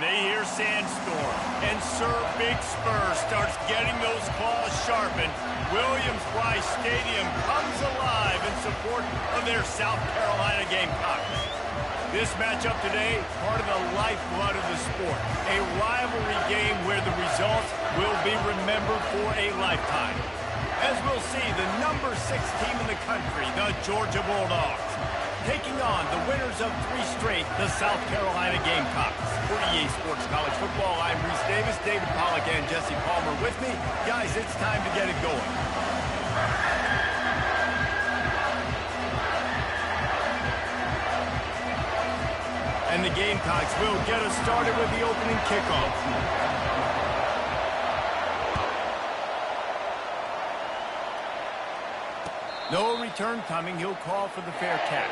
they hear Sandstorm. And Sir Big Spur starts getting those claws sharpened. Williams-Brice Stadium comes alive in support of their South Carolina Gamecocks. This matchup today, part of the lifeblood of the sport. A rivalry game where the results will be remembered for a lifetime. As we'll see, the number 6 team in the country, the Georgia Bulldogs, taking on the winners of 3 straight, the South Carolina Gamecocks. For EA Sports College Football, I'm Reese Davis, David Pollack, and Jesse Palmer with me. Guys, it's time to get it going. And the Gamecocks will get us started with the opening kickoff. No return coming. He'll call for the fair catch.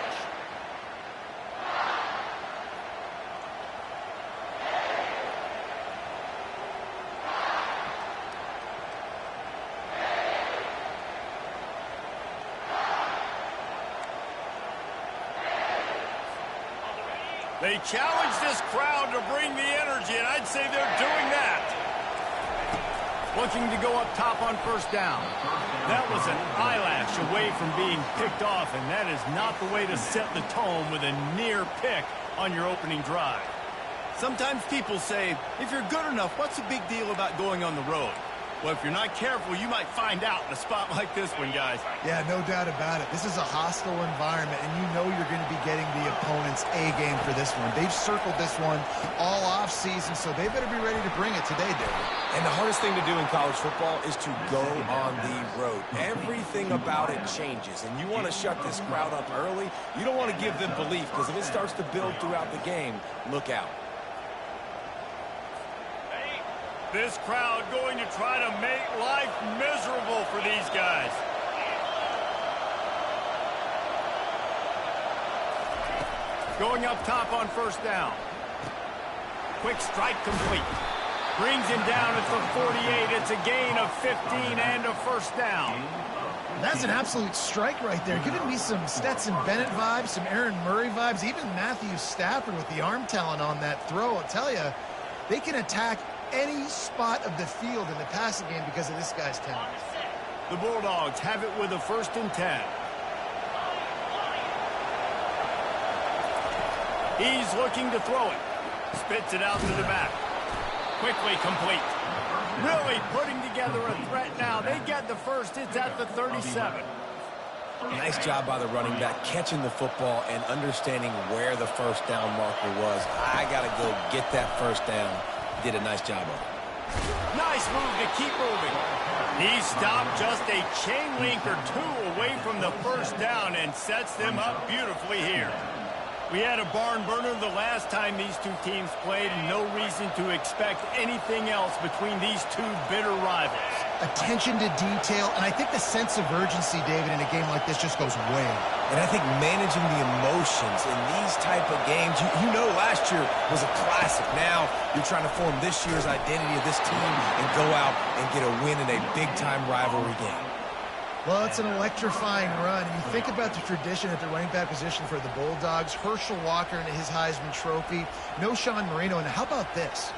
They challenge this crowd to bring the energy, and I'd say they're doing that. Looking to go up top on first down. That was an eyelash away from being picked off, and that is not the way to set the tone with a near pick on your opening drive. Sometimes people say, if you're good enough, what's the big deal about going on the road? Well, if you're not careful, you might find out in a spot like this one, guys. Yeah, no doubt about it. This is a hostile environment, and you know you're going to be getting the opponent's A-game for this one. They've circled this one all off-season, so they better be ready to bring it today, David. And the hardest thing to do in college football is to go on the road. Everything about it changes, and you want to shut this crowd up early. You don't want to give them belief, because if it starts to build throughout the game, look out. This crowd going to try to make life miserable for these guys. Going up top on first down. Quick strike complete. Brings him down at the 48. It's a gain of 15 and a first down. That's an absolute strike right there. Giving me some Stetson Bennett vibes, some Aaron Murray vibes, even Matthew Stafford with the arm talent on that throw. I'll tell you, they can attack any spot of the field in the passing game because of this guy's talent. The Bulldogs have it with a 1st and 10. He's looking to throw it. Spits it out to the back. Quickly complete. Really putting together a threat now. They get the first. It's at the 37. Nice job by the running back catching the football and understanding where the first down marker was. I got to go get that first down. Did a nice job of it. Nice move to keep moving. He stopped just a chain link or 2 away from the first down and sets them up beautifully here. We had a barn burner the last time these 2 teams played, and no reason to expect anything else between these 2 bitter rivals. Attention to detail, and I think the sense of urgency, David, in a game like this just goes way up. And I think managing the emotions in these type of games, you know last year was a classic. Now you're trying to form this year's identity of this team and go out and get a win in a big-time rivalry game. Well, it's an electrifying run. And you think about the tradition at the running back position for the Bulldogs. Herschel Walker and his Heisman Trophy. No Sean Marino. And how about this?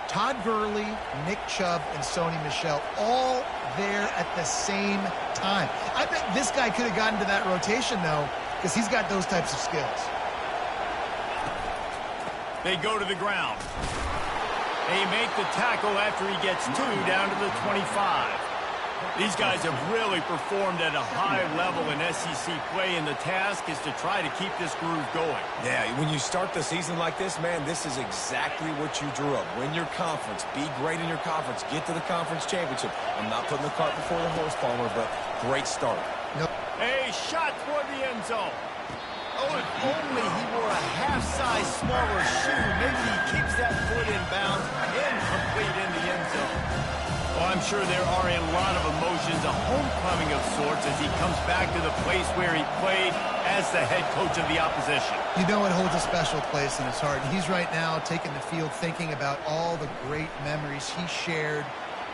Todd Gurley, Nick Chubb, and Sony Michel all there at the same time. I bet this guy could have gotten to that rotation, though, because he's got those types of skills. They go to the ground. They make the tackle after he gets 2 down to the 25. These guys have really performed at a high level in SEC play, and the task is to try to keep this groove going. Yeah, when you start the season like this, man, this is exactly what you drew up. Win your conference, be great in your conference, get to the conference championship. I'm not putting the cart before the horse, Palmer, but great start. Nope. A shot toward the end zone. Oh, if only he wore a half-size smaller shoe. Maybe he keeps that foot in bounds and complete in the end zone. Well, I'm sure there are a lot of emotions, a homecoming of sorts as he comes back to the place where he played as the head coach of the opposition. You know it holds a special place in his heart. And he's right now taking the field thinking about all the great memories he shared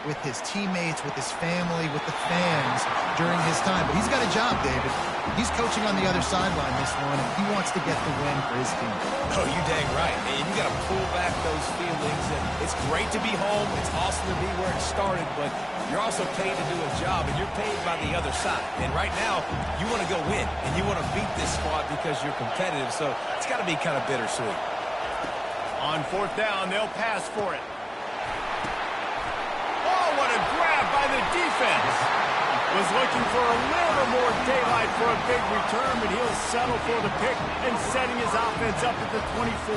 with his teammates, with his family, with the fans during his time. But he's got a job, David. He's coaching on the other sideline this one, and he wants to get the win for his team. Oh, you dang right. And you got to pull back those feelings. And it's great to be home. It's awesome to be where it started, but you're also paid to do a job, and you're paid by the other side. And right now, you want to go win, and you want to beat this squad because you're competitive. So it's got to be kind of bittersweet. On fourth down, they'll pass for it. Oh, what a grab by the defense. Was looking for a little more daylight for a big return, but he'll settle for the pick and setting his offense up at the 24.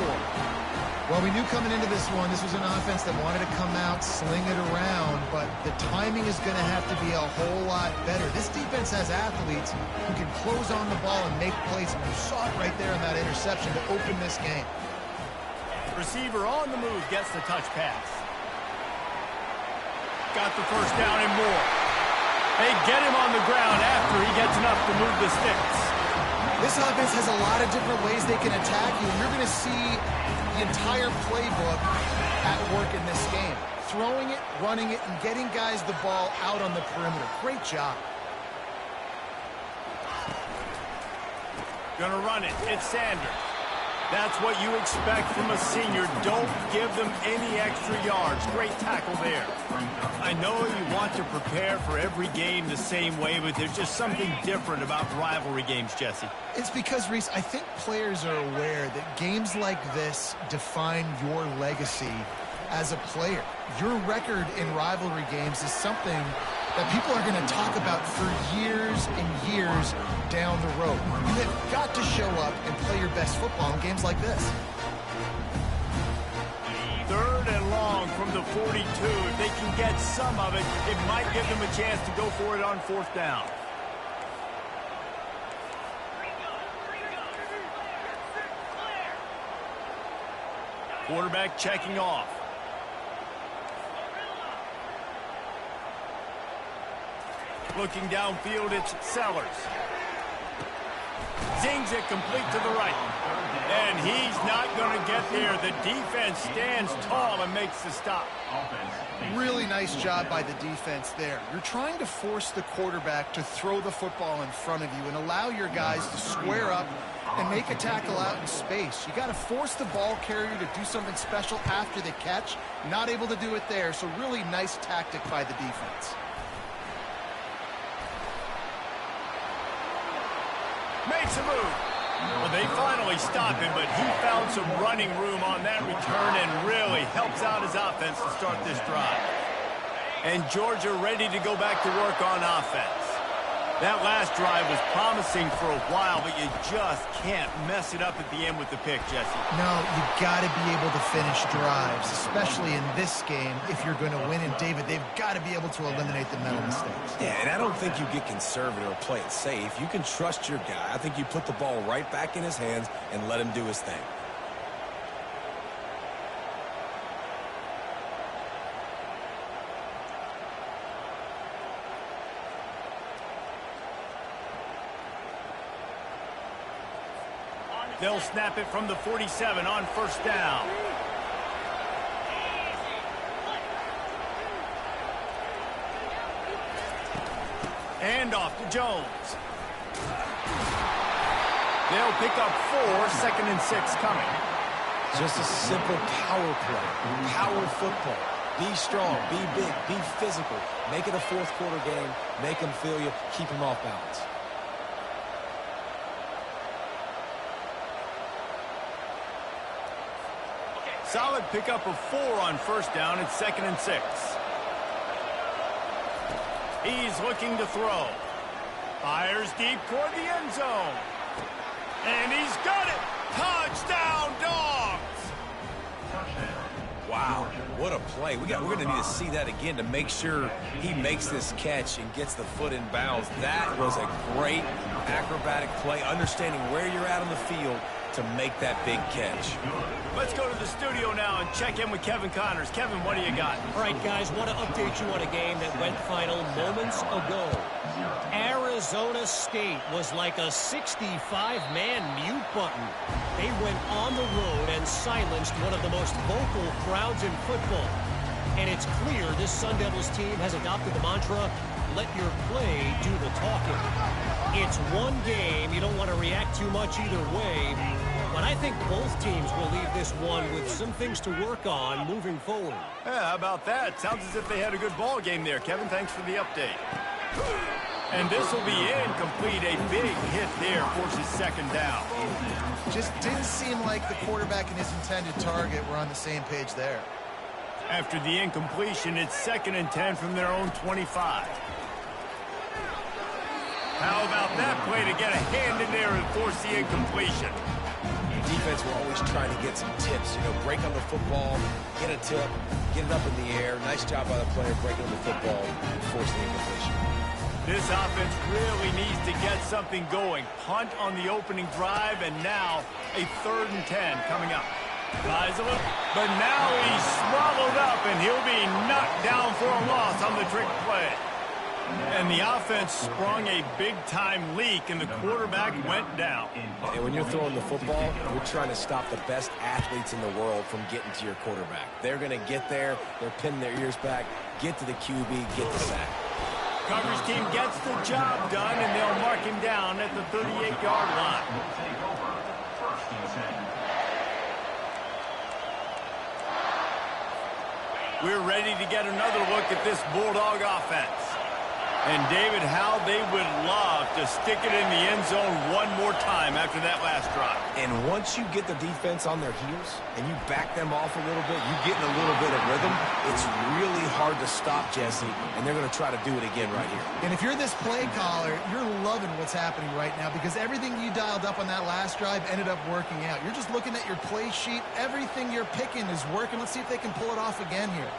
Well, we knew coming into this one, this was an offense that wanted to come out, sling it around, but the timing is going to have to be a whole lot better. This defense has athletes who can close on the ball and make plays, and you saw it right there in that interception to open this game. Receiver on the move gets the touch pass. Got the first down and more. They get him on the ground after he gets enough to move the sticks. This offense has a lot of different ways they can attack you, and you're going to see the entire playbook at work in this game. Throwing it, running it, and getting guys the ball out on the perimeter. Great job. Gonna run it. It's Sanders. That's what you expect from a senior. Don't give them any extra yards. Great tackle there. I know you want to prepare for every game the same way, but there's just something different about rivalry games, Jesse. It's because, Reese, I think players are aware that games like this define your legacy as a player. Your record in rivalry games is something that people are going to talk about for years and years down the road. You have got to show up and play your best football in games like this. Third and long from the 42. If they can get some of it, it might give them a chance to go for it on fourth down. Quarterback checking off. Looking downfield, it's Sellers. Zings it complete to the right. And he's not going to get there. The defense stands tall and makes the stop. Really nice job by the defense there. You're trying to force the quarterback to throw the football in front of you and allow your guys to square up and make a tackle out in space. You got to force the ball carrier to do something special after the catch. Not able to do it there, so really nice tactic by the defense. Makes a move. Well, they finally stop him, but he found some running room on that return and really helps out his offense to start this drive. And Georgia ready to go back to work on offense. That last drive was promising for a while, but you just can't mess it up at the end with the pick, Jesse. No, you got to be able to finish drives, especially in this game if you're going to win. And, David, they've got to be able to eliminate the mental mistakes. Yeah, and I don't think you get conservative or play it safe. You can trust your guy. I think you put the ball right back in his hands and let him do his thing. They'll snap it from the 47 on first down. And off to Jones. They'll pick up 4, 2nd and 6 coming. Just a simple power play, power football. Be strong, be big, be physical. Make it a fourth quarter game. Make them feel you, keep them off balance. Solid pickup of 4 on first down. It's 2nd and 6. He's looking to throw. Fires deep toward the end zone. And he's got it. Touchdown, Dogs! Wow, what a play. We're going to need to see that again to make sure he makes this catch and gets the foot in bounds. That was a great acrobatic play, understanding where you're at on the field to make that big catch. Let's go to the studio now and check in with Kevin Connors. Kevin, what do you got? All right, guys, want to update you on a game that went final moments ago. Arizona State was like a 65-man mute button. They went on the road and silenced one of the most vocal crowds in football. And it's clear this Sun Devils team has adopted the mantra, let your play do the talking. It's one game. You don't want to react too much either way. But I think both teams will leave this one with some things to work on moving forward. Yeah, how about that? Sounds as if they had a good ball game there. Kevin, thanks for the update. And this will be incomplete. A big hit there forces second down. Just didn't seem like the quarterback and his intended target were on the same page there. After the incompletion, it's 2nd and 10 from their own 25. How about that play to get a hand in there and force the incompletion? Defense will always try to get some tips, break on the football, get a tip, get it up in the air. Nice job by the player breaking on the football and forcing the incompletion. This offense really needs to get something going. Punt on the opening drive, and now a 3rd and 10 coming up. Buys a little, but now he's swallowed up, and he'll be knocked down for a loss on the trick play. And the offense sprung a big-time leak, and the quarterback went down. And when you're throwing the football, you're trying to stop the best athletes in the world from getting to your quarterback. They're going to get there, they're pinning their ears back, get to the QB, get the sack. Coverage team gets the job done, and they'll mark him down at the 38-yard line. We're ready to get another look at this Bulldog offense. And, David, how they would love to stick it in the end zone one more time after that last drive. And once you get the defense on their heels and you back them off a little bit, you get in a little bit of rhythm, it's really hard to stop, Jesse, and they're going to try to do it again right here. And if you're this play caller, you're loving what's happening right now because everything you dialed up on that last drive ended up working out. You're just looking at your play sheet. Everything you're picking is working. Let's see if they can pull it off again here.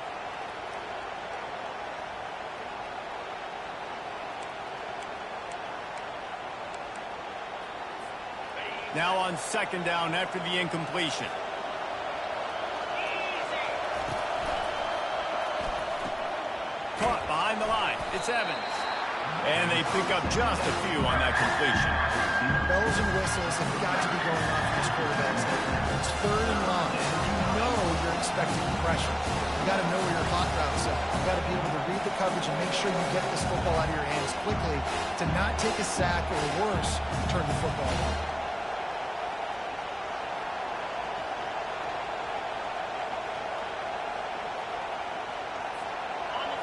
Now on 2nd down after the incompletion. Caught behind the line. It's Evans. And they pick up just a few on that completion. Bells and whistles have got to be going off for this quarterback's head. It's 3rd and long. You know you're expecting pressure. You got to know where your hot routes are. You got to be able to read the coverage and make sure you get this football out of your hands quickly to not take a sack or worse, turn the football over.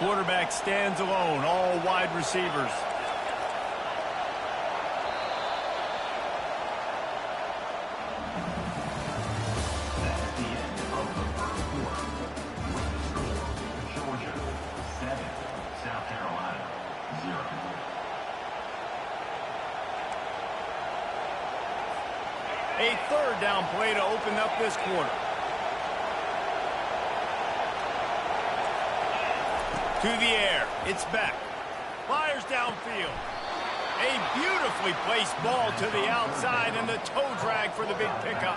Quarterback stands alone, all wide receivers. That's the end of the first quarter. With the score, Georgia 7, South Carolina 0. A 3rd down play to open up this quarter. To the air. It's Beck. Fires downfield. A beautifully placed ball to the outside and the toe drag for the big pickup.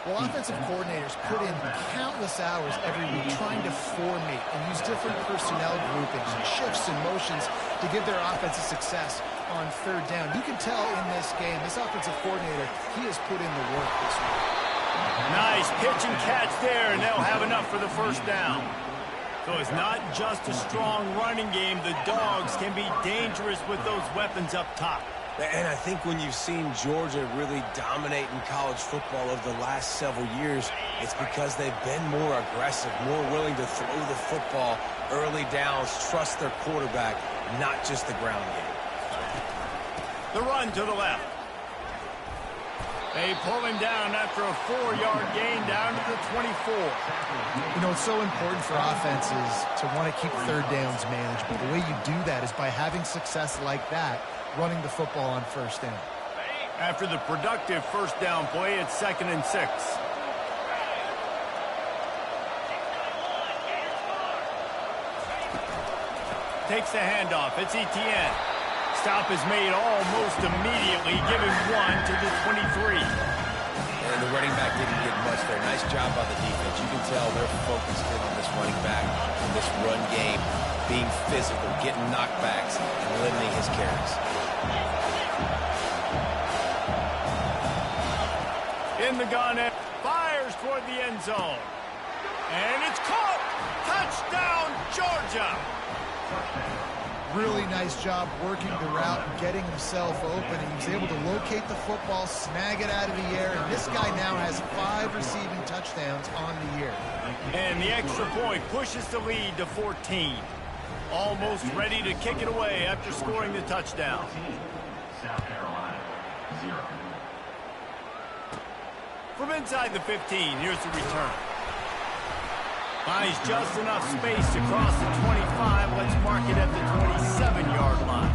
Well, offensive coordinators put in countless hours every week trying to formate and use different personnel groupings and shifts and motions to give their offense a success on 3rd down. You can tell in this game, this offensive coordinator, he has put in the work this week. Nice pitch and catch there, and they'll have enough for the 1st down. So it's not just a strong running game. The Dogs can be dangerous with those weapons up top. And I think when you've seen Georgia really dominate in college football over the last several years, it's because they've been more aggressive, more willing to throw the football early downs, trust their quarterback, not just the ground game. The run to the left. They pull him down after a 4-yard gain down to the 24. You know, it's so important for offenses to want to keep 3rd downs managed, but the way you do that is by having success like that, running the football on 1st down. After the productive 1st down play, it's 2nd and 6. Takes the handoff. It's Etienne. Stop is made almost immediately, giving 1 to the 23. And the running back didn't get much there. Nice job by the defense. You can tell they're focused in on this running back, on this run game, being physical, getting knockbacks, and limiting his carries. In the gun, fires toward the end zone. And it's caught. Touchdown, Georgia! Really nice job working the route and getting himself open. He was able to locate the football, snag it out of the air, and this guy now has 5 receiving touchdowns on the year. And the extra point pushes the lead to 14. Almost ready to kick it away after scoring the touchdown. South Carolina, 0. From inside the 15, here's the return. Finds just enough space to cross the 25. Let's mark it at the 27-yard line.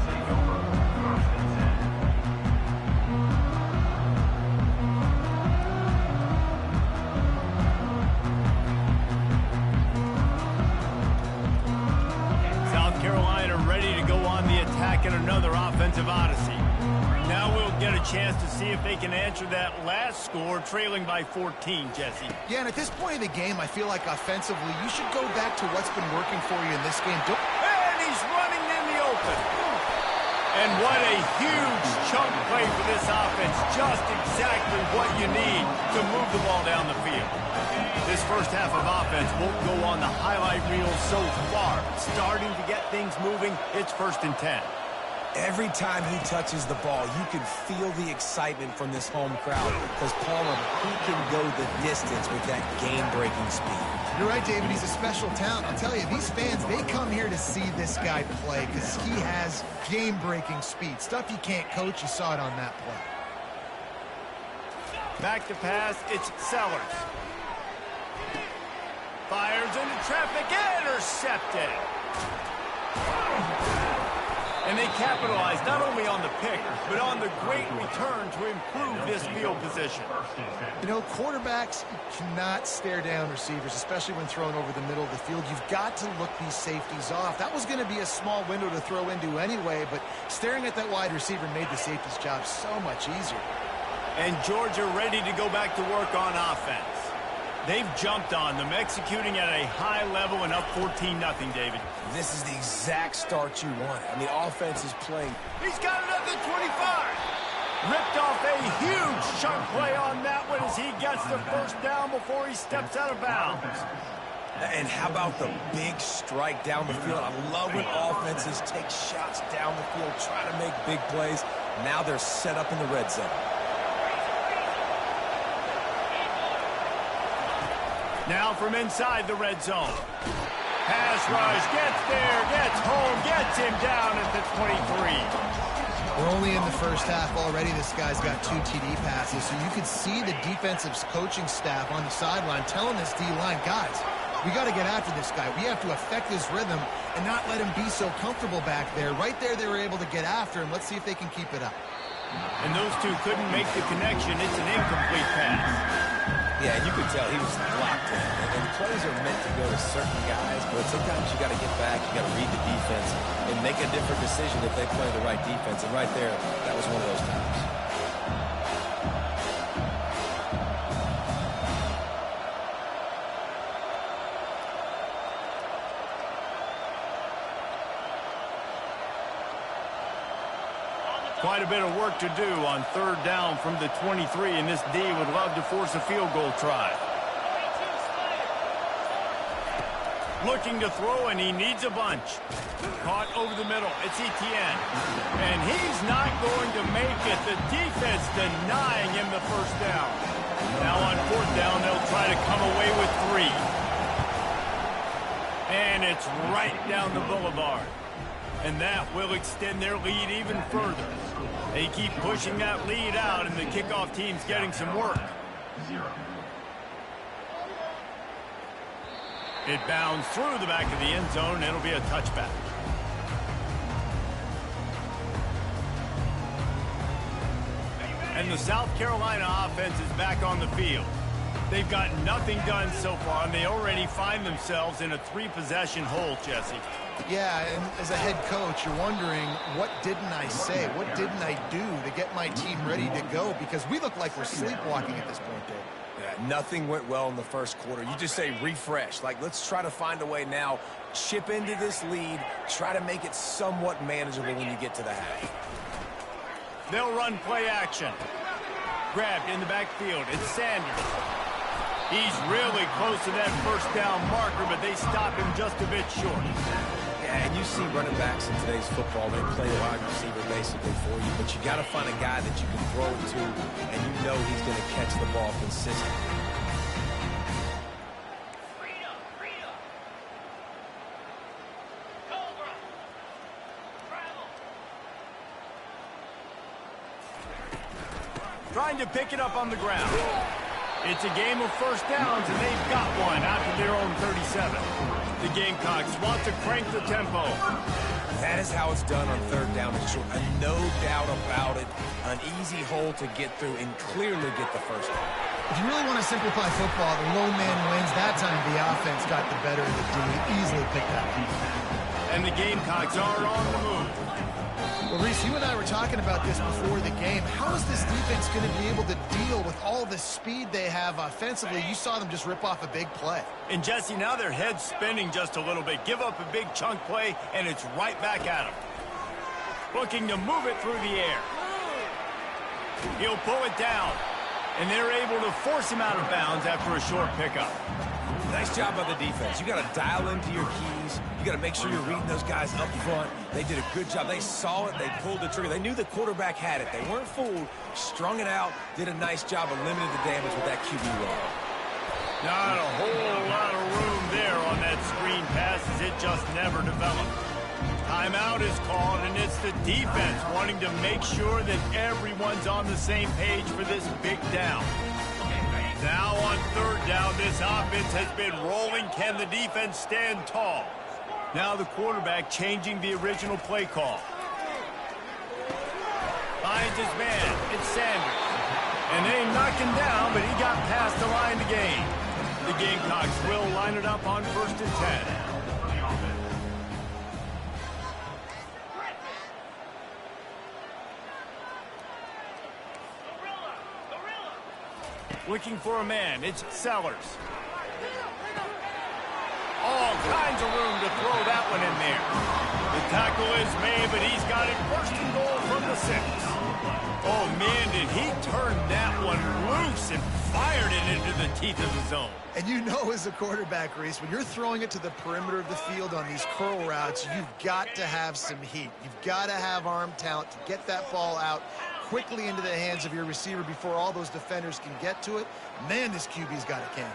South Carolina ready to go on the attack in another offensive odyssey. Now we'll get a chance to see if they can answer that last score, trailing by 14, Jesse. Yeah, and at this point of the game, I feel like offensively, you should go back to what's been working for you in this game. And he's running in the open. And what a huge chunk play for this offense. Just exactly what you need to move the ball down the field. This first half of offense won't go on the highlight reel so far. Starting to get things moving, it's 1st and 10. Every time he touches the ball, you can feel the excitement from this home crowd because Palmer, he can go the distance with that game-breaking speed. You're right, David. He's a special talent. I'll tell you, these fans, they come here to see this guy play because he has game-breaking speed. Stuff you can't coach. You saw it on that play. Back to pass, it's Sellers. Fires into traffic, intercepted. And they capitalize not only on the pick, but on the great return to improve this field position. You know, quarterbacks cannot stare down receivers, especially when thrown over the middle of the field. You've got to look these safeties off. That was going to be a small window to throw into anyway, but staring at that wide receiver made the safety's job so much easier. And Georgia ready to go back to work on offense. They've jumped on them, executing at a high level and up 14-0, David. This is the exact start you want. I mean, offense is playing. He's got it at the 25. Ripped off a huge chunk play on that one as he gets the first down before he steps out of bounds. And how about the big strike down the field? I love when offenses take shots down the field, try to make big plays. Now they're set up in the red zone. Now from inside the red zone. Pass rush, gets there, gets home, gets him down at the 23. We're only in the first half already. This guy's got 2 TD passes, so you could see the defensive coaching staff on the sideline telling this D-line, guys, we got to get after this guy. We have to affect his rhythm and not let him be so comfortable back there. Right there, they were able to get after him. Let's see if they can keep it up. And those two couldn't make the connection. It's an incomplete pass. Yeah, you could tell he was locked in. And plays are meant to go to certain guys, but sometimes you got to get back, you got to read the defense, and make a different decision if they play the right defense. And right there, that was one of those times. Quite a bit of work to do on 3rd down from the 23, and this D would love to force a field goal try. Looking to throw, and he needs a bunch. Caught over the middle. It's Etienne. And he's not going to make it. The defense denying him the first down. Now on 4th down, they'll try to come away with 3. And it's right down the boulevard. And that will extend their lead even further. They keep pushing that lead out, and the kickoff team's getting some work. 0. It bounds through the back of the end zone, and it'll be a touchback. And the South Carolina offense is back on the field. They've got nothing done so far, and they already find themselves in a 3-possession hole, Jesse. Yeah, and as a head coach, you're wondering, what didn't I say? What didn't I do to get my team ready to go? Because we look like we're sleepwalking at this point, Dave. Yeah, nothing went well in the first quarter. You just say refresh. Like, let's try to find a way now, chip into this lead, try to make it somewhat manageable when you get to the half. They'll run play action. Grabbed in the backfield. It's Sanders. He's really close to that first down marker, but they stop him just a bit short. Yeah, and you see running backs in today's football, they play wide receiver basically for you, but you got to find a guy that you can throw it to, and you know he's going to catch the ball consistently. Trying to pick it up on the ground. It's a game of first downs, and they've got one out to their own 37. The Gamecocks want to crank the tempo. That is how it's done on third down and short. And no doubt about it, an easy hole to get through and clearly get the first down. If you really want to simplify football, the low man wins. That time the offense got the better of the D. Easily picked that one. And the Gamecocks are on the move. Well, Reese, you and I were talking about this before the game. How is this defense going to be able to deal with all the speed they have offensively? You saw them just rip off a big play. And, Jesse, now their head's spinning just a little bit. Give up a big chunk play, and it's right back at them. Looking to move it through the air. He'll pull it down, and they're able to force him out of bounds after a short pickup. Nice job by the defense. You got to dial into your keys. You got to make sure you're reading those guys up front. They did a good job. They saw it. They pulled the trigger. They knew the quarterback had it. They weren't fooled. Strung it out. Did a nice job of limiting the damage with that QB run. Not a whole lot of room there on that screen pass as it just never developed. Timeout is called, and it's the defense wanting to make sure that everyone's on the same page for this big down. Now on third down, this offense has been rolling. Can the defense stand tall? Now the quarterback changing the original play call. Finds his man. It's Sanders. And they knock him down, but he got past the line to gain. The Gamecocks will line it up on 1st and 10. Looking for a man. It's Sellers. All kinds of room to throw that one in there. The tackle is made, but he's got it 1st and goal from the 6. Oh, man, did he turn that one loose and fired it into the teeth of the zone. And you know as a quarterback, Reese, when you're throwing it to the perimeter of the field on these curl routes, you've got to have some heat. You've got to have arm talent to get that ball out quickly into the hands of your receiver before all those defenders can get to it. Man, this QB's got a cannon.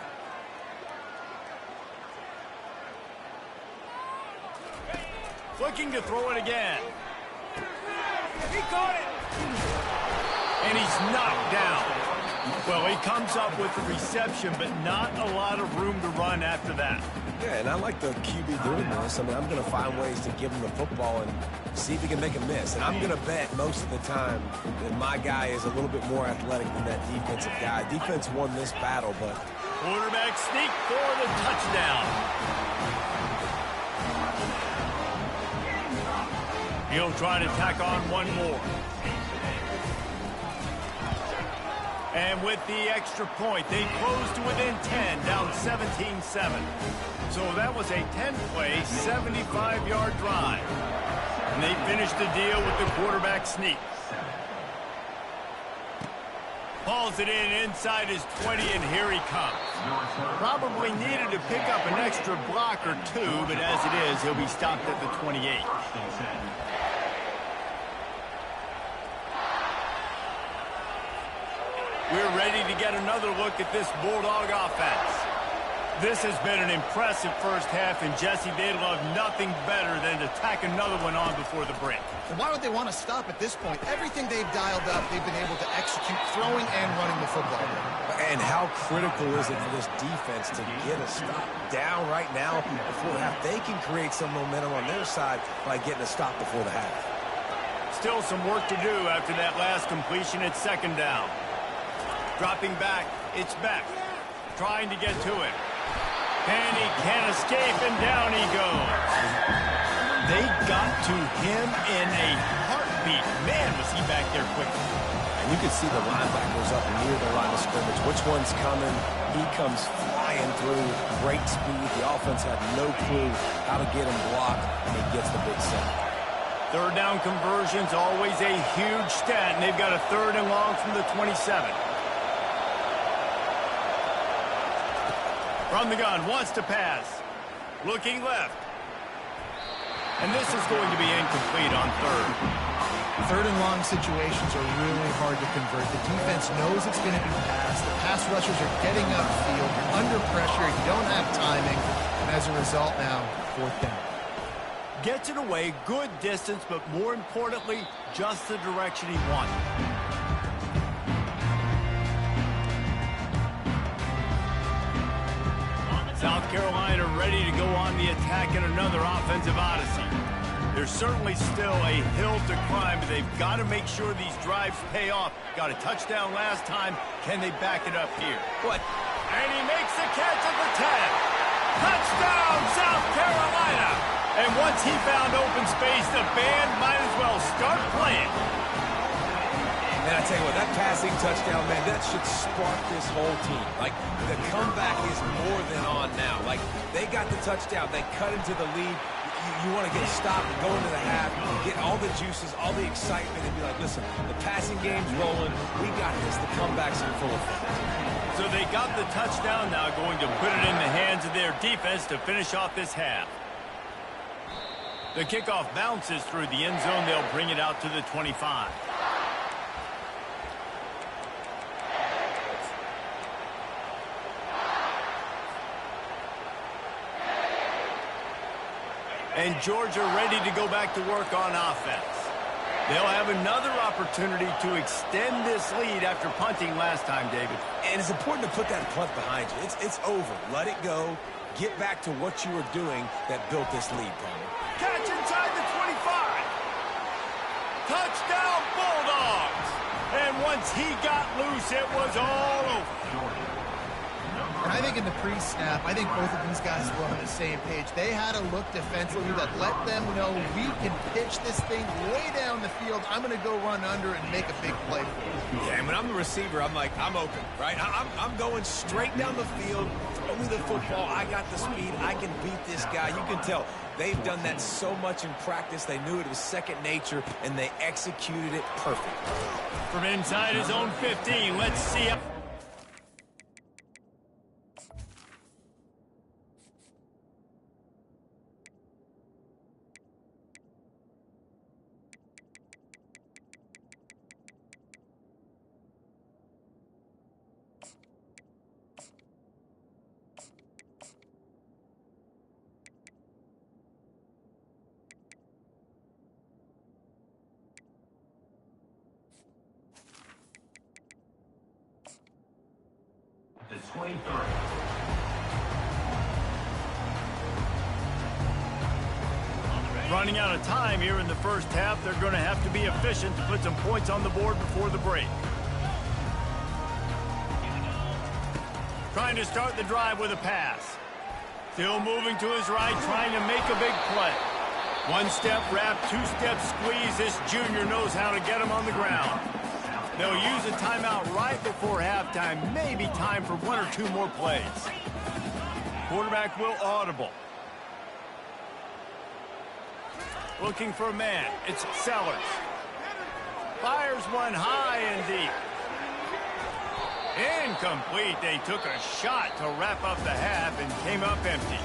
Looking to throw it again. He caught it. And he's knocked down. Well, he comes up with the reception, but not a lot of room to run after that. Yeah, and I like the QB doing this. I mean, I'm going to find ways to give him the football and see if he can make a miss. And I'm going to bet most of the time that my guy is a little bit more athletic than that defensive guy. Defense won this battle, but... Quarterback sneak for the touchdown. He'll try to tack on one more. And with the extra point, they close to within 10, down 17-7. So that was a 10-play, 75-yard drive. And they finished the deal with the quarterback sneak. Hauls it in inside his 20, and here he comes. Probably needed to pick up an extra block or two, but as it is, he'll be stopped at the 28. We're ready to get another look at this Bulldog offense. This has been an impressive first half, and Jesse, they'd love nothing better than to tack another one on before the break. And why would they want to stop at this point? Everything they've dialed up, they've been able to execute throwing and running the football. And how critical is it for this defense to get a stop down right now before the half? They can create some momentum on their side by getting a stop before the half. Still some work to do after that last completion at 2nd down. Dropping back, it's Beck. Trying to get to it. And he can't escape, and down he goes. They got to him in a heartbeat. Man, was he back there quickly. And you can see the linebackers up near the line of scrimmage. Which one's coming? He comes flying through. Great speed. The offense had no clue how to get him blocked, and he gets the big sack. 3rd down conversion's always a huge stat, and they've got a 3rd and long from the 27. From the gun, wants to pass. Looking left. And this is going to be incomplete on third. Third and long situations are really hard to convert. The defense knows it's going to be passed. The pass rushers are getting upfield. You're under pressure. You don't have timing. And as a result now, fourth down. Gets it away, good distance, but more importantly, just the direction he wanted. South Carolina ready to go on the attack in another offensive odyssey. There's certainly still a hill to climb, but they've got to make sure these drives pay off. Got a touchdown last time. Can they back it up here? What? And he makes the catch at the 10. Touchdown, South Carolina! And once he found open space, the band might as well start playing. Man, I tell you what, that passing touchdown, man, that should spark this whole team. Like, the comeback is more than on now. Like, they got the touchdown. They cut into the lead. You want to get stopped and go into the half, get all the juices, all the excitement, and be like, listen, the passing game's rolling. We got this. The comeback's in full effect. So they got the touchdown now, going to put it in the hands of their defense to finish off this half. The kickoff bounces through the end zone. They'll bring it out to the 25. And Georgia ready to go back to work on offense. They'll have another opportunity to extend this lead after punting last time, David. And it's important to put that punt behind you. It's over. Let it go. Get back to what you were doing that built this lead, Palmer. Catch inside the 25. Touchdown, Bulldogs. And once he got loose, it was all over. And I think in the pre-snap, I think both of these guys were on the same page. They had a look defensively that let them know we can pitch this thing way down the field. I'm going to go run under and make a big play for you. Yeah, and when I'm the receiver, I'm like, I'm open, right? I'm going straight down the field, throw me the football. I got the speed. I can beat this guy. You can tell they've done that so much in practice. They knew it was second nature, and they executed it perfectly. From inside his own 15, let's see it. The 23. Running out of time here in the first half. They're going to have to be efficient to put some points on the board before the break. Trying to start the drive with a pass. Still moving to his right, trying to make a big play. One step wrap, two step squeeze. This junior knows how to get him on the ground. They'll use a timeout right before halftime. Maybe time for one or two more plays. Quarterback will audible. Looking for a man. It's Sellers. Fires one high and deep. Incomplete. They took a shot to wrap up the half and came up empty.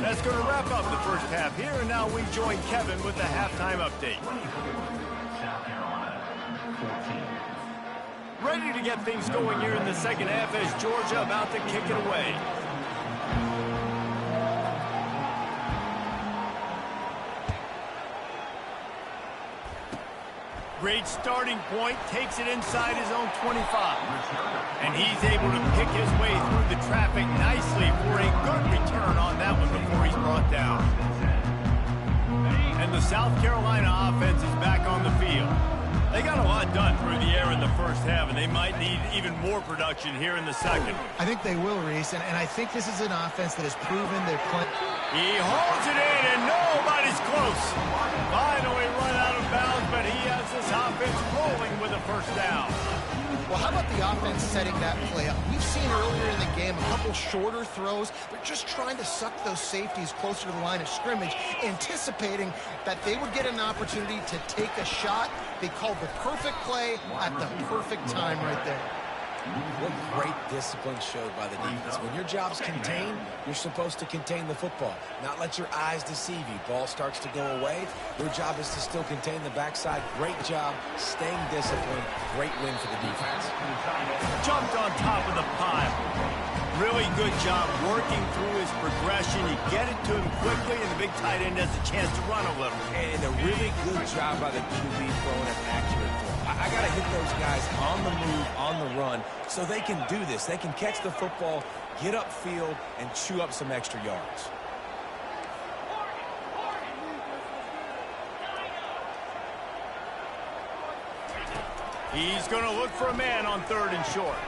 That's going to wrap up the first half here, and now we join Kevin with the halftime update. South Carolina, 14. Ready to get things going here in the second half as Georgia about to kick it away. Great starting point, takes it inside his own 25. And he's able to pick his way through the traffic nicely for a good return on that one before he's brought down. And the South Carolina offense is back on the field. They got a lot done through the air in the first half, and they might need even more production here in the second. I think they will, Reese, and I think this is an offense that has proven they're playing. He holds it in, and nobody's close. Finally run out of bounds, but he has this offense rolling with a first down. Well, how about the offense setting that play up? We've seen earlier in the game a couple shorter throws. They're just trying to suck those safeties closer to the line of scrimmage, anticipating that they would get an opportunity to take a shot. They called the perfect play at the perfect time right there. What great discipline showed by the defense. When your job's contained, you're supposed to contain the football, not let your eyes deceive you. Ball starts to go away. Your job is to still contain the backside. Great job staying disciplined. Great win for the defense. Jumped on top of the pile. Really good job working through his progression. You get it to him quickly, and the big tight end has a chance to run a little. And a really good job by the QB throwing an accurate throw. I got to hit those guys on the move, on the run, so they can do this. They can catch the football, get upfield, and chew up some extra yards. He's going to look for a man on 3rd and short.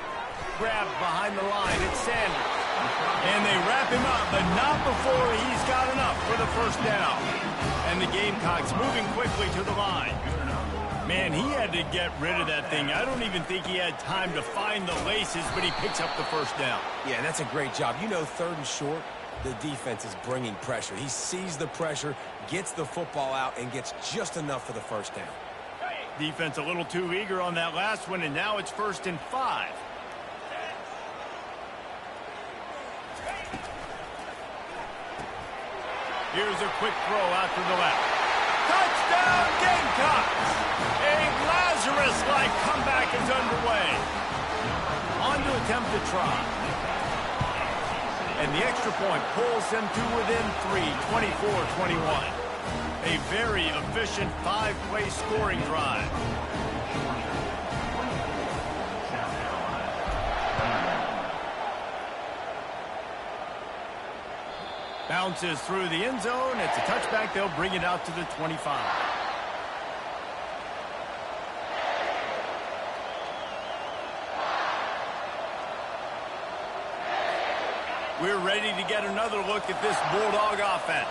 Grabbed behind the line. It's Sanders. And they wrap him up, but not before he's got enough for the first down. And the Gamecocks moving quickly to the line. Man, he had to get rid of that thing. I don't even think he had time to find the laces, but he picks up the first down. Yeah, that's a great job. You know, 3rd and short, the defense is bringing pressure. He sees the pressure, gets the football out, and gets just enough for the first down. Defense a little too eager on that last one, and now it's 1st and 5. Here's a quick throw out to the left. Touchdown, Gamecocks! A Lazarus-like comeback is underway. On to attempt to try. And the extra point pulls them to within 3, 24-21. A very efficient 5-play scoring drive. Bounces through the end zone. It's a touchback. They'll bring it out to the 25. We're ready to get another look at this Bulldog offense.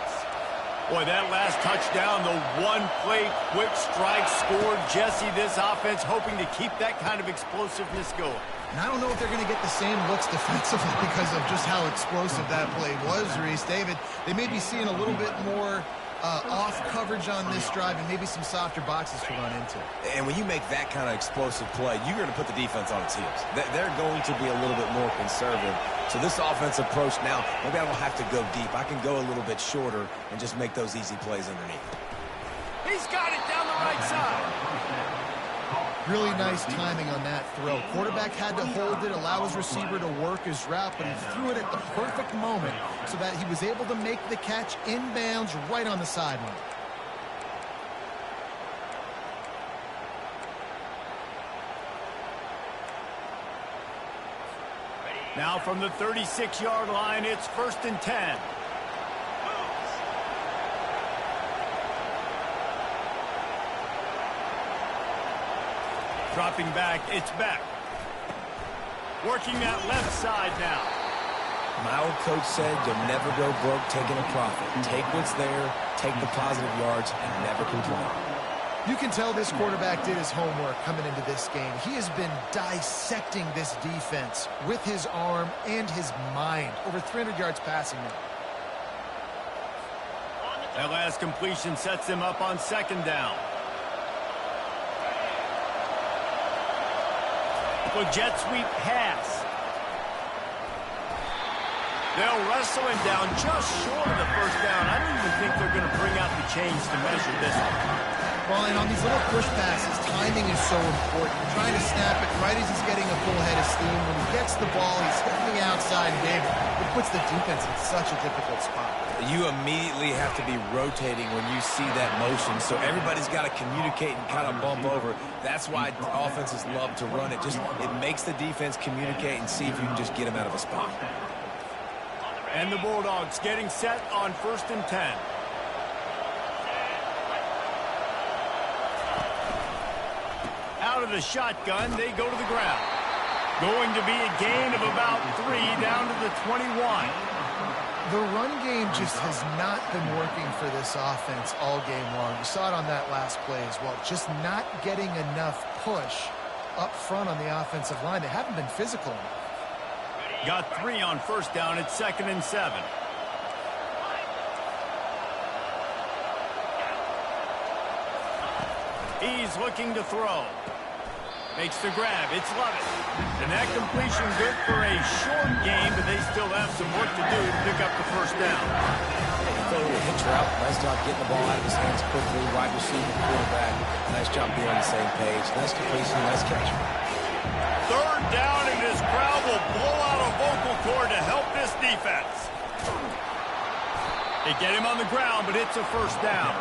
Boy, that last touchdown, the one-play quick strike scored. Jesse, this offense hoping to keep that kind of explosiveness going. And I don't know if they're going to get the same looks defensively because of just how explosive that play was, Reese. David, they may be seeing a little bit more off coverage on this drive and maybe some softer boxes to run into. And when you make that kind of explosive play, you're going to put the defense on its heels. They're going to be a little bit more conservative. So this offense approach now, maybe I don't have to go deep. I can go a little bit shorter and just make those easy plays underneath. He's got it down the right side. Really nice timing on that throw. Quarterback had to hold it, allow his receiver to work his route, but he threw it at the perfect moment so that he was able to make the catch inbounds right on the sideline. Now from the 36-yard line, it's 1st and 10. Dropping back, it's Beck. Working that left side now. My old coach said you'll never go broke taking a profit. Take what's there, take the positive yards, and never complain. You can tell this quarterback did his homework coming into this game. He has been dissecting this defense with his arm and his mind. Over 300 yards passing now. That last completion sets him up on 2nd down. The jet sweep pass. They'll wrestle him down just short of the first down. I don't even think they're going to bring out the chains to measure this one. Well, and on these little push passes, timing is so important. You're trying to snap it right as he's getting a full head of steam. When he gets the ball, he's hitting the outside, and Dave, it puts the defense in such a difficult spot. You immediately have to be rotating when you see that motion, so everybody's got to communicate and kind of bump over. That's why offenses love to run it. It makes the defense communicate and see if you can just get him out of a spot. And the Bulldogs getting set on 1st and 10. Out of the shotgun, they go to the ground. Going to be a gain of about 3 down to the 21. The run game just has not been working for this offense all game long. We saw it on that last play as well. Just not getting enough push up front on the offensive line. They haven't been physical enough. Got 3 on 1st down at 2nd and 7. He's looking to throw. Makes the grab. It's Lovett. And that completion good for a short game, but they still have some work to do to pick up the first down. Throw a little hitch route. Nice job getting the ball out of his hands quickly. Wide receiver, quarterback. Nice job being on the same page. Nice completion, nice catch. Third down, and this crowd will blow out a vocal cord to help this defense. They get him on the ground, but it's a first down.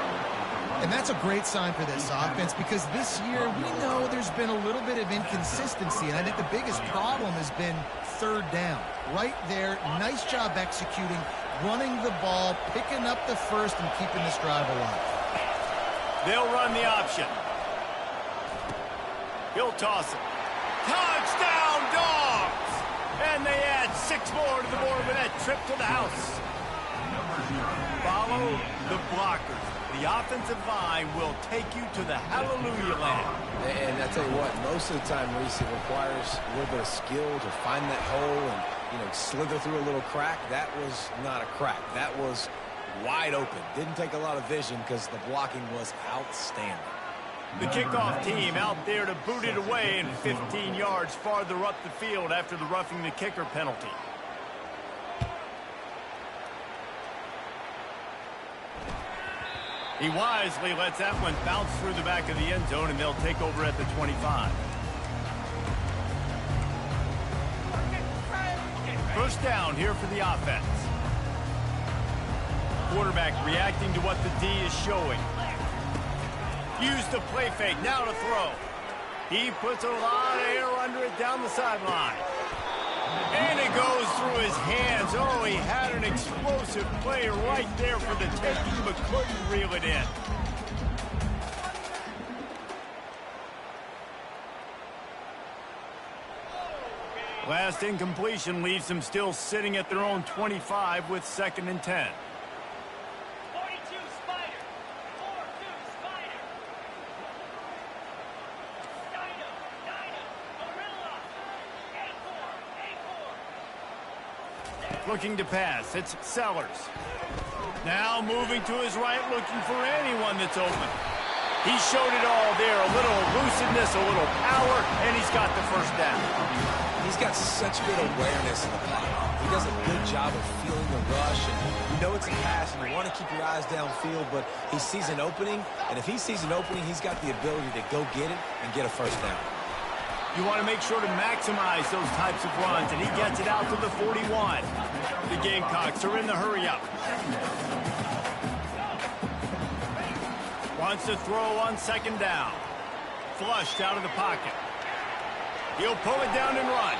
And that's a great sign for this offense because this year we know there's been a little bit of inconsistency, and I think the biggest problem has been third down. Right there, nice job executing, running the ball, picking up the first, and keeping this drive alive. They'll run the option. He'll toss it. Touchdown, Dogs! And they add 6 more to the board with that trip to the house. Follow the blockers. The offensive line will take you to the hallelujah land. And I tell you what, most of the time, Reese, it requires a little bit of skill to find that hole and, slither through a little crack. That was not a crack. That was wide open. Didn't take a lot of vision because the blocking was outstanding. The kickoff team out there to boot it away and 15 yards farther up the field after the roughing the kicker penalty. He wisely lets that one bounce through the back of the end zone, and they'll take over at the 25. First down here for the offense. Quarterback reacting to what the D is showing. Use the play fake, now to throw. He puts a lot of air under it down the sideline. And it goes through his hands. Oh, he had an explosive play right there for the taking, but couldn't reel it in. Last incompletion leaves them still sitting at their own 25 with 2nd and 10. 42 Spider. 4-2 Spider. Dino. Gorilla. 8-4. Looking to pass. It's Sellers. Now moving to his right, looking for anyone that's open. He showed it all there. A little elusiveness, a little power, and he's got the first down. He's got such good awareness in the pocket. He does a good job of feeling the rush, and you know it's a pass, and you want to keep your eyes downfield, but he sees an opening, and if he sees an opening, he's got the ability to go get it and get a first down. You want to make sure to maximize those types of runs, and he gets it out to the 41. The Gamecocks are in the hurry-up. Wants to throw on 2nd down. Flushed out of the pocket. He'll pull it down and run.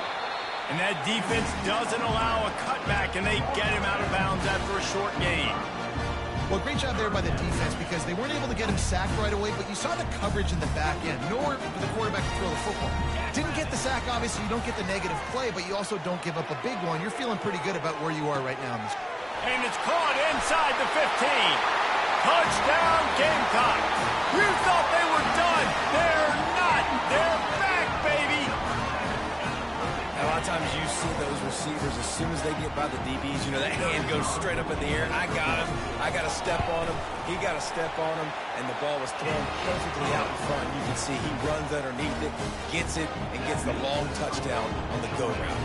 And that defense doesn't allow a cutback, and they get him out of bounds after a short gain. Well, great job there by the defense because they weren't able to get him sacked right away, but you saw the coverage in the back end. Nowhere for the quarterback to throw the football. Didn't get the sack, obviously. You don't get the negative play, but you also don't give up a big one. You're feeling pretty good about where you are right now in this. And it's caught inside the 15. Touchdown, Gamecocks. You thought they were done. They're not. They're back, baby. A lot of times you see those receivers, as soon as they get by the DBs, you know, that hand goes straight up in the air. I got him. I got to step on him. He got to step on him. And the ball was thrown perfectly out in front. You can see he runs underneath it, gets it, and gets the long touchdown on the go route.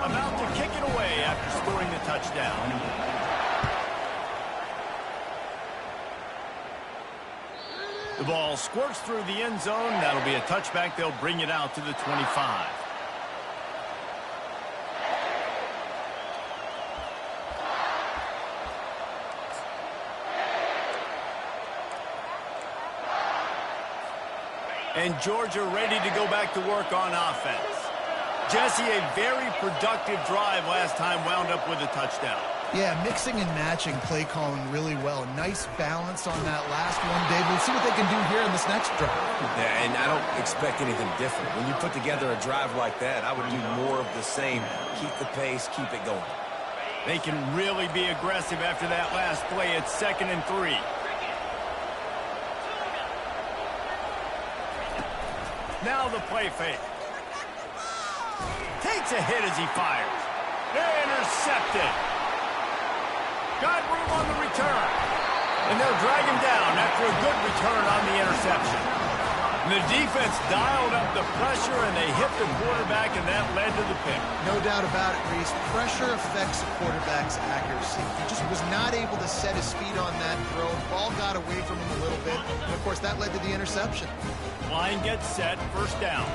About to kick it away after scoring the touchdown. The ball squirts through the end zone. That'll be a touchback. They'll bring it out to the 25. And Georgia ready to go back to work on offense. Jesse, a very productive drive last time, wound up with a touchdown. Yeah, mixing and matching play calling really well. Nice balance on that last one, Dave. We'll see what they can do here in this next drive. Yeah, and I don't expect anything different. When you put together a drive like that, I would do more of the same. Keep the pace, keep it going. They can really be aggressive after that last play. It's 2nd and 3. Now the play fake. Takes a hit as he fires. Intercepted. Got room on the return. And they'll drag him down after a good return on the interception. The defense dialed up the pressure, and they hit the quarterback, and that led to the pick. No doubt about it, Reese. Pressure affects a quarterback's accuracy. He just was not able to set his feet on that throw. The ball got away from him a little bit, and, of course, that led to the interception. Line gets set, first down.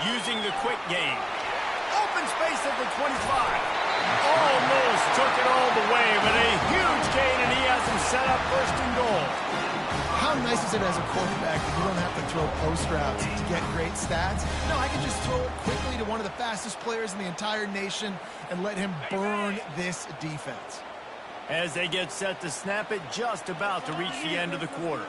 Using the quick game. Open space at the 25. Almost took it all the way, but a huge gain, and he has him set up first and goal. How nice is it as a quarterback that you don't have to throw post routes to get great stats? No, I can just throw it quickly to one of the fastest players in the entire nation and let him burn this defense. As they get set to snap it, just about to reach the end of the quarter.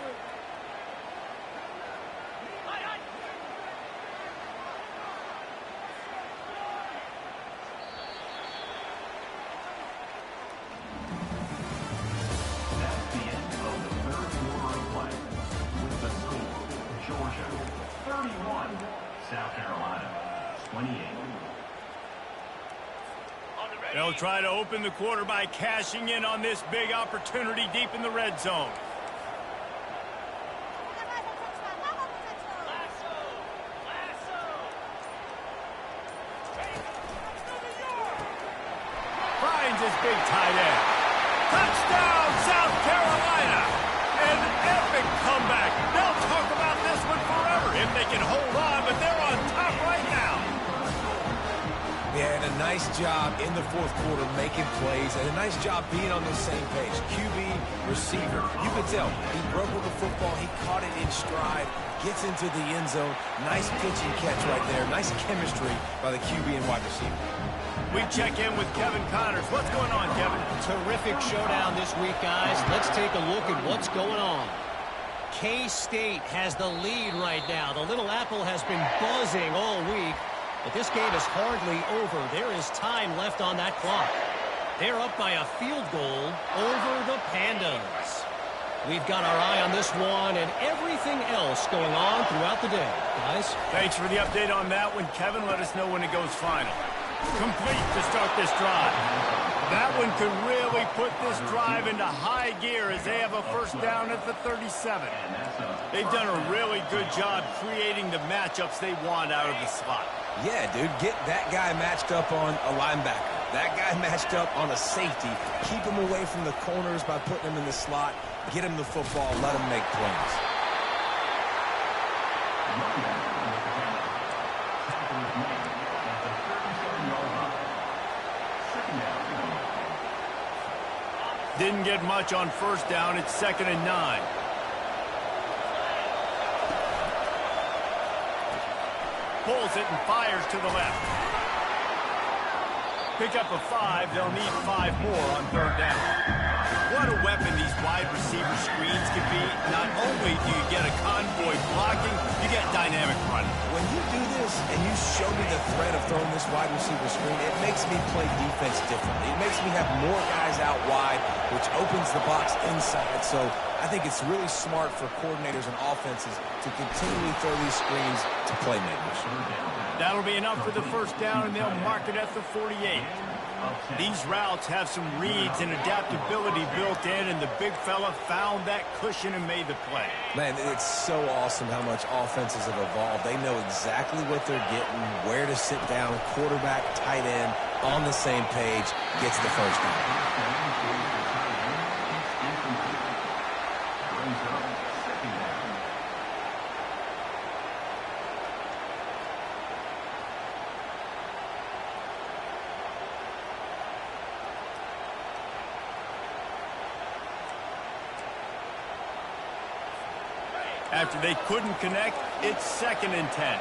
They'll try to open the quarter by cashing in on this big opportunity deep in the red zone. Finds his big tight end. Touchdown, South Carolina! An epic comeback. They'll talk about this one forever if they can hold on, but they're on top right now. Yeah, and a nice job in the fourth quarter making plays, and a nice job being on the same page. QB, receiver. You could tell he broke with the football. He caught it in stride, gets into the end zone. Nice pitch and catch right there. Nice chemistry by the QB and wide receiver. We check in with Kevin Connors. What's going on, Kevin? Terrific showdown this week, guys. Let's take a look at what's going on. K-State has the lead right now. The Little Apple has been buzzing all week. But this game is hardly over. There is time left on that clock. They're up by a field goal over the Pandas. We've got our eye on this one and everything else going on throughout the day. Guys? Thanks for the update on that one, Kevin. Let us know when it goes final. Complete to start this drive. That one could really put this drive into high gear as they have a first down at the 37. They've done a really good job creating the matchups they want out of the slot. Yeah, dude, get that guy matched up on a linebacker. That guy matched up on a safety. Keep him away from the corners by putting him in the slot. Get him the football. Let him make plays. Didn't get much on first down. It's 2nd and 9. Pulls it and fires to the left. Pick up a 5. They'll need 5 more on third down. What a weapon these wide receiver screens can be. Not only do you get a convoy blocking, you get dynamic running. When you do this and you show me the threat of throwing this wide receiver screen, it makes me play defense differently. It makes me have more guys out wide, which opens the box inside. So I think it's really smart for coordinators and offenses to continually throw these screens to playmakers. That'll be enough for the first down, and they'll mark it at the 48. These routes have some reads and adaptability built in, and the big fella found that cushion and made the play. Man, it's so awesome how much offenses have evolved. They know exactly what they're getting, where to sit down, quarterback, tight end, on the same page, gets the first down. After they couldn't connect, it's 2nd and 10.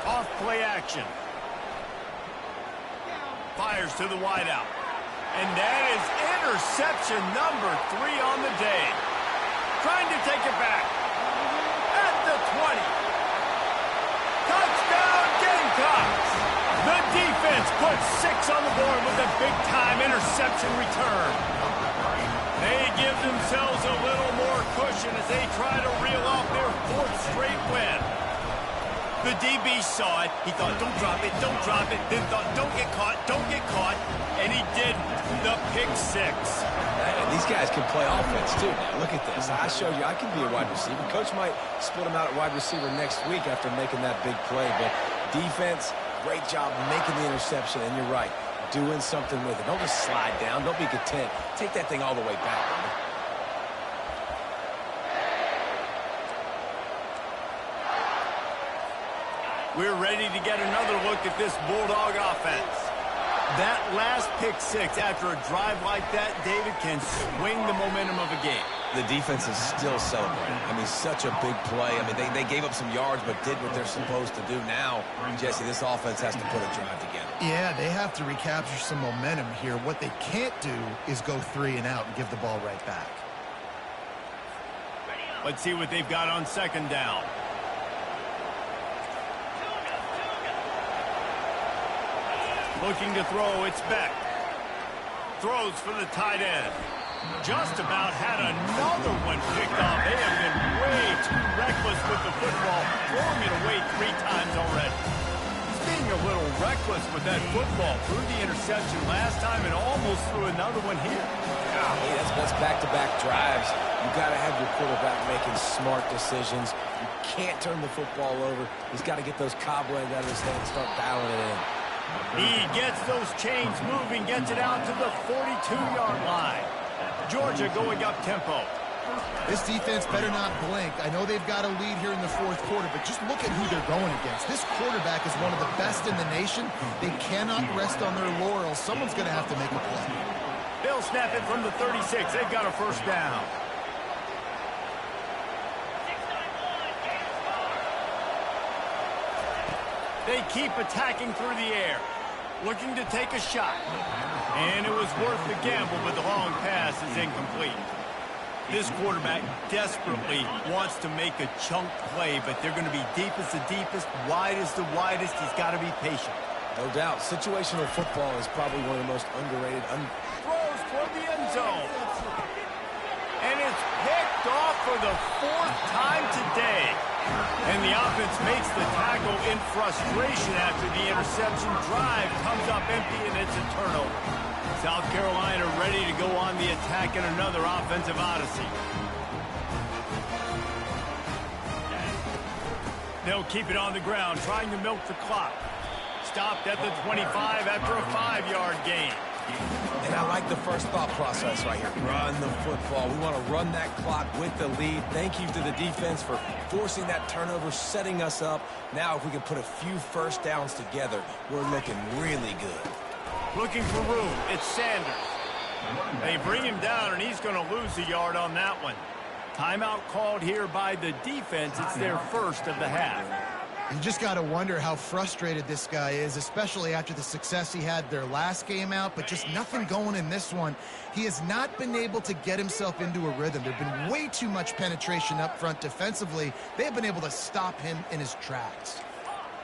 Off play action. Fires to the wideout. And that is interception number 3 on the day. Trying to take it back. At the 20. Touchdown Gamecocks! The defense puts 6 on the board with a big-time interception return. They give themselves a little more cushion as they try to reel off their 4th straight win. The DB saw it. He thought, don't drop it, don't drop it. Then thought, don't get caught, don't get caught. And he did the pick six. And these guys can play offense, too. Now, look at this. I showed you I can be a wide receiver. Coach might split him out at wide receiver next week after making that big play. But defense, great job making the interception. And you're right, doing something with it. Don't just slide down. Don't be content. Take that thing all the way back, man. We're ready to get another look at this Bulldog offense. That last pick six after a drive like that, David, can swing the momentum of a game. The defense is still celebrating. I mean, such a big play. I mean, they gave up some yards but did what they're supposed to do. Now, Jesse, this offense has to put a drive together. Yeah, they have to recapture some momentum here. What they can't do is go 3 and out and give the ball right back. Let's see what they've got on second down. Looking to throw, it's Beck. Throws for the tight end. Just about had another one picked off. They have been way too reckless with the football, throwing it away 3 times already. He's being a little reckless with that football. Threw the interception last time and almost threw another one here. Hey, that's back-to-back drives. You got to have your quarterback making smart decisions. You can't turn the football over. He's got to get those cobwebs out of his head and start dialing it in. He gets those chains moving, gets it out to the 42-yard line. Georgia going up tempo. This defense better not blink. I know they've got a lead here in the fourth quarter, but just look at who they're going against. This quarterback is one of the best in the nation. They cannot rest on their laurels. Someone's going to have to make a play. They'll snap it from the 36. They've got a first down. They keep attacking through the air, looking to take a shot. And it was worth the gamble, but the long pass is incomplete. This quarterback desperately wants to make a chunk play, but they're going to be deepest the deepest, widest the widest. He's got to be patient. No doubt. Situational football is probably one of the most underrated. Throws toward the end zone. And it's picked off for the 4th time today. And the offense makes the tackle in frustration after the interception. Drive comes up empty, and it's a turnover. South Carolina ready to go on the attack in another offensive odyssey. They'll keep it on the ground, trying to milk the clock. Stopped at the 25 after a 5-yard gain. And I like the first thought process right here. Run the football. We want to run that clock with the lead. Thank you to the defense for forcing that turnover, setting us up. Now, if we can put a few first downs together, we're looking really good. Looking for room. It's Sanders. They bring him down, and he's going to lose a yard on that one. Timeout called here by the defense. It's their first of the half. You just got to wonder how frustrated this guy is, especially after the success he had their last game out, but just nothing going in this one. He has not been able to get himself into a rhythm. There's been way too much penetration up front defensively. They have been able to stop him in his tracks.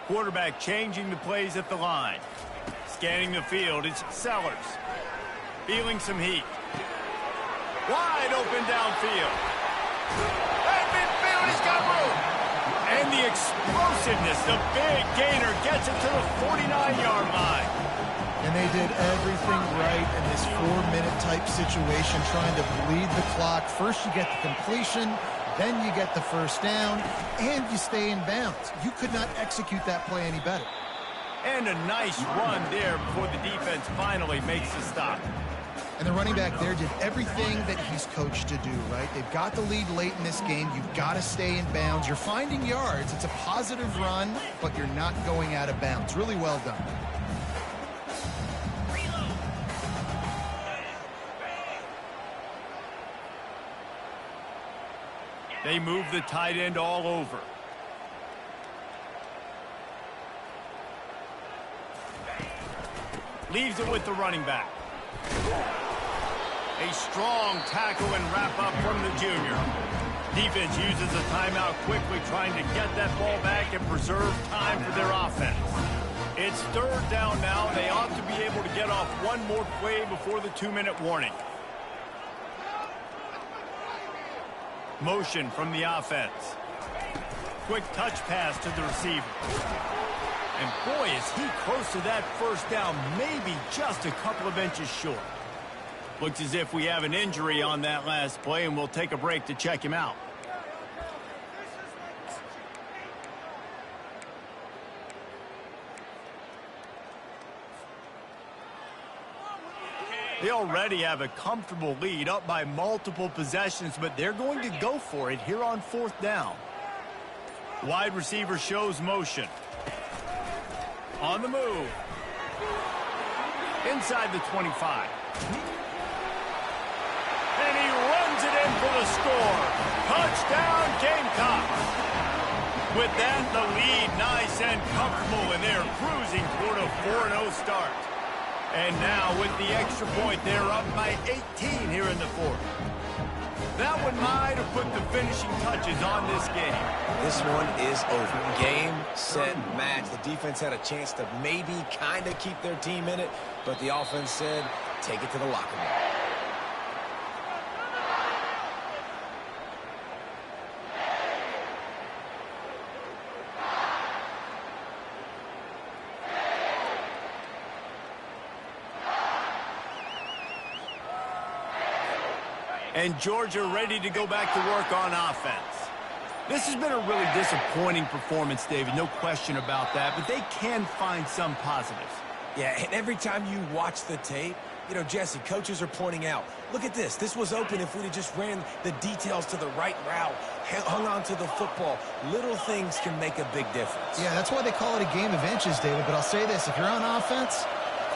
Quarterback changing the plays at the line. Scanning the field, it's Sellers. Feeling some heat. Wide open downfield. Hey, midfield, he's got room. And the explosiveness, the big gainer gets it to the 49-yard line. And they did everything right in this 4-minute type situation, trying to bleed the clock. First you get the completion, then you get the first down, and you stay in bounds. You could not execute that play any better. And a nice run there before the defense finally makes the stop. And the running back there did everything that he's coached to do, right? They've got the lead late in this game. You've got to stay in bounds. You're finding yards. It's a positive run, but you're not going out of bounds. Really well done. They move the tight end all over. Leaves it with the running back. A strong tackle and wrap-up from the junior. Defense uses a timeout quickly, trying to get that ball back and preserve time for their offense. It's 3rd down now. They ought to be able to get off one more play before the 2-minute warning. Motion from the offense. quick touch pass to the receiver. And boy, is he close to that first down, maybe just a couple of inches short. Looks as if we have an injury on that last play, and we'll take a break to check him out. They already have a comfortable lead, up by multiple possessions, but they're going to go for it here on 4th down. Wide receiver shows motion. On the move. Inside the 25. And he runs it in for the score. Touchdown, Gamecocks. With that, the lead nice and comfortable, and they're cruising toward a 4-0 start. And now, with the extra point, they're up by 18 here in the 4th. That one might have put the finishing touches on this game. This one is over. Game, set, match. The defense had a chance to maybe kind of keep their team in it, but the offense said, take it to the locker room. And Georgia ready to go back to work on offense. This has been a really disappointing performance, David, no question about that, but they can find some positives. Yeah, and every time you watch the tape, you know, Jesse, coaches are pointing out, look at this. This was open if we'd have just ran the details to the right route, hung on to the football. Little things can make a big difference. Yeah, that's why they call it a game of inches, David. But I'll say this, if you're on offense,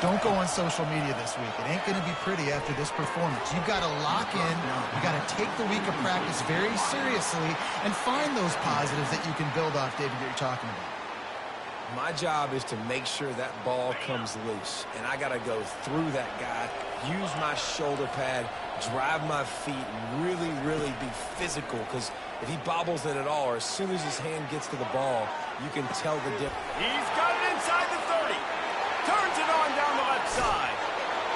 don't go on social media this week. It ain't going to be pretty after this performance. You've got to lock in. You've got to take the week of practice very seriously and find those positives that you can build off, David, that you're talking about. My job is to make sure that ball comes loose, and I got to go through that guy, use my shoulder pad, drive my feet, and really, really be physical, because if he bobbles it at all, or as soon as his hand gets to the ball, you can tell the difference. He's got it inside the 30. Turns it on down the left side.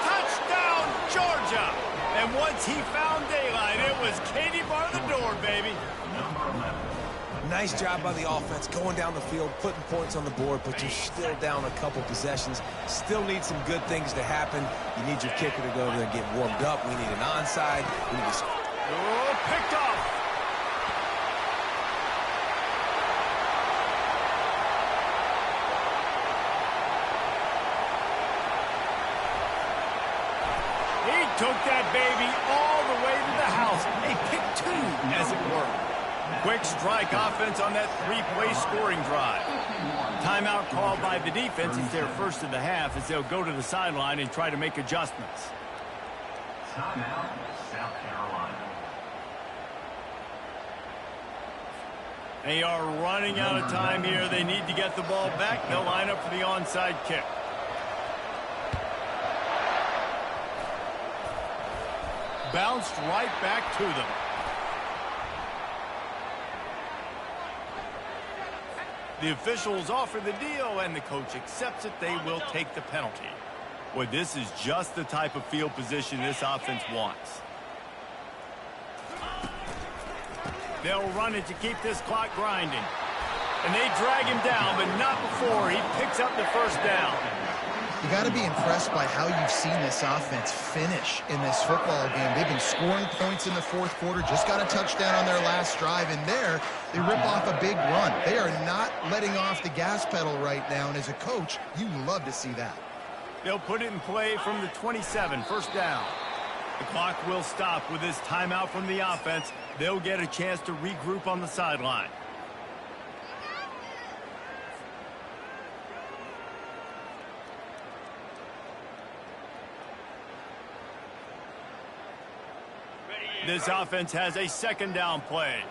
Touchdown, Georgia. And once he found daylight, it was Katie bar the door, baby. Nice job by the offense, going down the field, putting points on the board, but you're still down a couple possessions. Still need some good things to happen. You need your kicker to go over there and get warmed up. We need an onside. We need to... Oh, picked off. He took that baby all the way to the house. A pick 2, as it were. Quick strike offense on that 3-play scoring drive. Timeout called by the defense. It's their first of the half as they'll go to the sideline and try to make adjustments. Timeout, South Carolina. They are running out of time here. They need to get the ball back. They'll line up for the onside kick. Bounced right back to them. The officials offer the deal, and the coach accepts it. They will take the penalty. Boy, this is just the type of field position this offense wants. They'll run it to keep this clock grinding. And they drag him down, but not before he picks up the first down. You got to be impressed by how you've seen this offense finish in this football game. They've been scoring points in the 4th quarter, just got a touchdown on their last drive, and there they rip off a big run. They are not letting off the gas pedal right now, and as a coach, you love to see that. They'll put it in play from the 27, first down. The clock will stop with this timeout from the offense. They'll get a chance to regroup on the sideline. This offense has a second down play.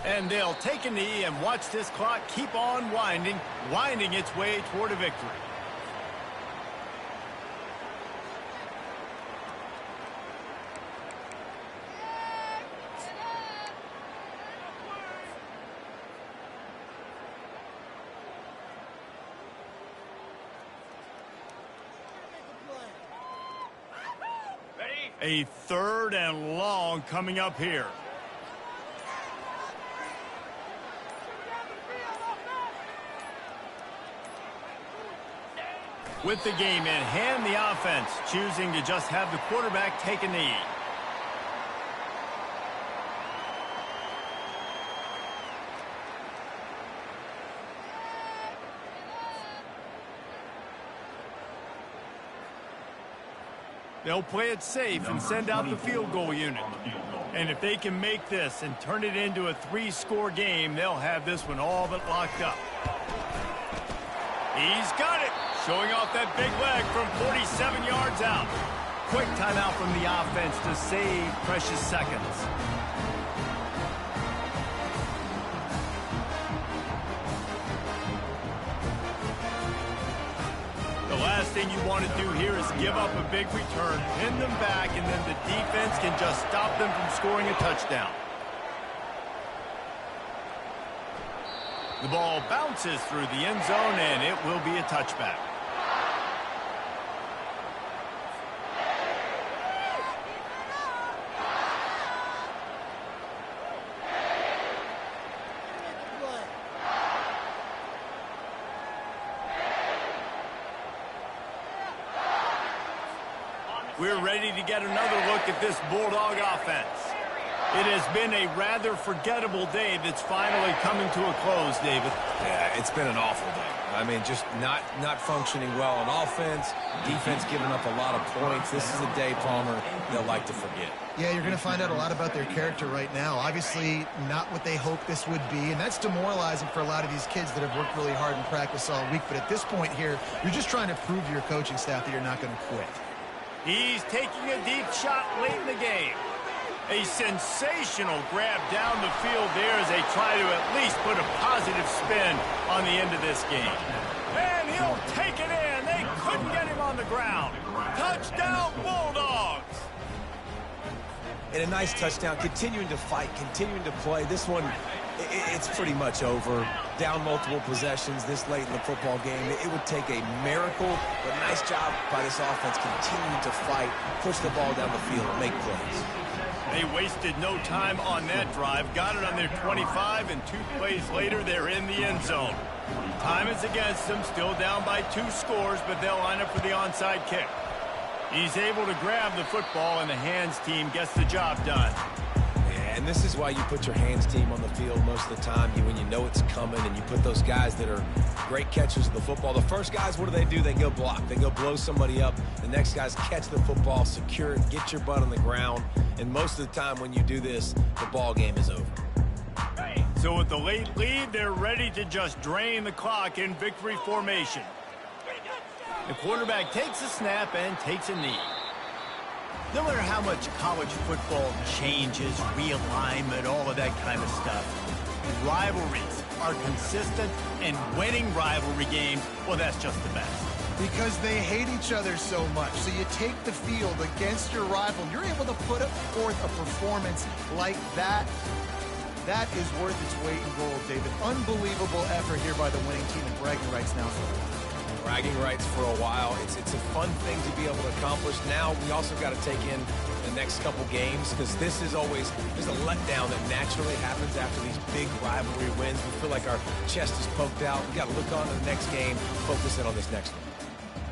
And they'll take a knee and watch this clock keep on winding its way toward a victory. A 3rd and long coming up here. With the game in hand, the offense choosing to just have the quarterback take a knee. They'll play it safe and send out the field goal unit. And if they can make this and turn it into a 3-score game, they'll have this one all but locked up. He's got it. Showing off that big leg from 47 yards out. Quick timeout from the offense to save precious seconds. The last thing you want to do here is give up a big return, pin them back, and then the defense can just stop them from scoring a touchdown. The ball bounces through the end zone, and it will be a touchback. We're ready to get another look at this Bulldog offense. It has been a rather forgettable day that's finally coming to a close, David. Yeah, it's been an awful day. I mean, just not functioning well on offense, defense giving up a lot of points. This is a day, Palmer, they'll like to forget. Yeah, you're going to find out a lot about their character right now. Obviously, not what they hoped this would be, and that's demoralizing for a lot of these kids that have worked really hard in practice all week. But at this point here, you're just trying to prove to your coaching staff that you're not going to quit. He's taking a deep shot late in the game. A sensational grab down the field there as they try to at least put a positive spin on the end of this game. And he'll take it in. They couldn't get him on the ground. Touchdown, Bulldogs! And a nice touchdown, continuing to fight, continuing to play. This one, it's pretty much over. Down multiple possessions this late in the football game. It would take a miracle, but nice job by this offense continuing to fight, push the ball down the field, and make plays. They wasted no time on that drive. Got it on their 25, and 2 plays later, they're in the end zone. Time is against them, still down by 2 scores, but they'll line up for the onside kick. He's able to grab the football, and the hands team gets the job done. And this is why you put your hands team on the field most of the time. When you know it's coming, and you put those guys that are great catchers of the football. The first guys, what do? They go block. They go blow somebody up. The next guys catch the football, secure it, get your butt on the ground. And most of the time when you do this, the ball game is over. So with the late lead, they're ready to just drain the clock in victory formation. The quarterback takes a snap and takes a knee. No matter how much college football changes, realignment, all of that kind of stuff, rivalries are consistent, and winning rivalry games, well, that's just the best. Because they hate each other so much. So you take the field against your rival. You're able to put forth a performance like that. That is worth its weight in gold, David. Unbelievable effort here by the winning team, and bragging rights now for a while. Bragging rights for a while. It's a fun thing to be able to accomplish. Now we also got to take in the next couple games, because this is always, there's a letdown that naturally happens after these big rivalry wins. We feel like our chest is poked out. We got to look on to the next game, focus in on this next one.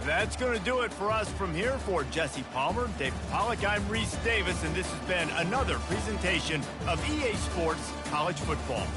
That's going to do it for us from here. For Jesse Palmer, David Pollack, I'm Reese Davis, and this has been another presentation of EA Sports College Football.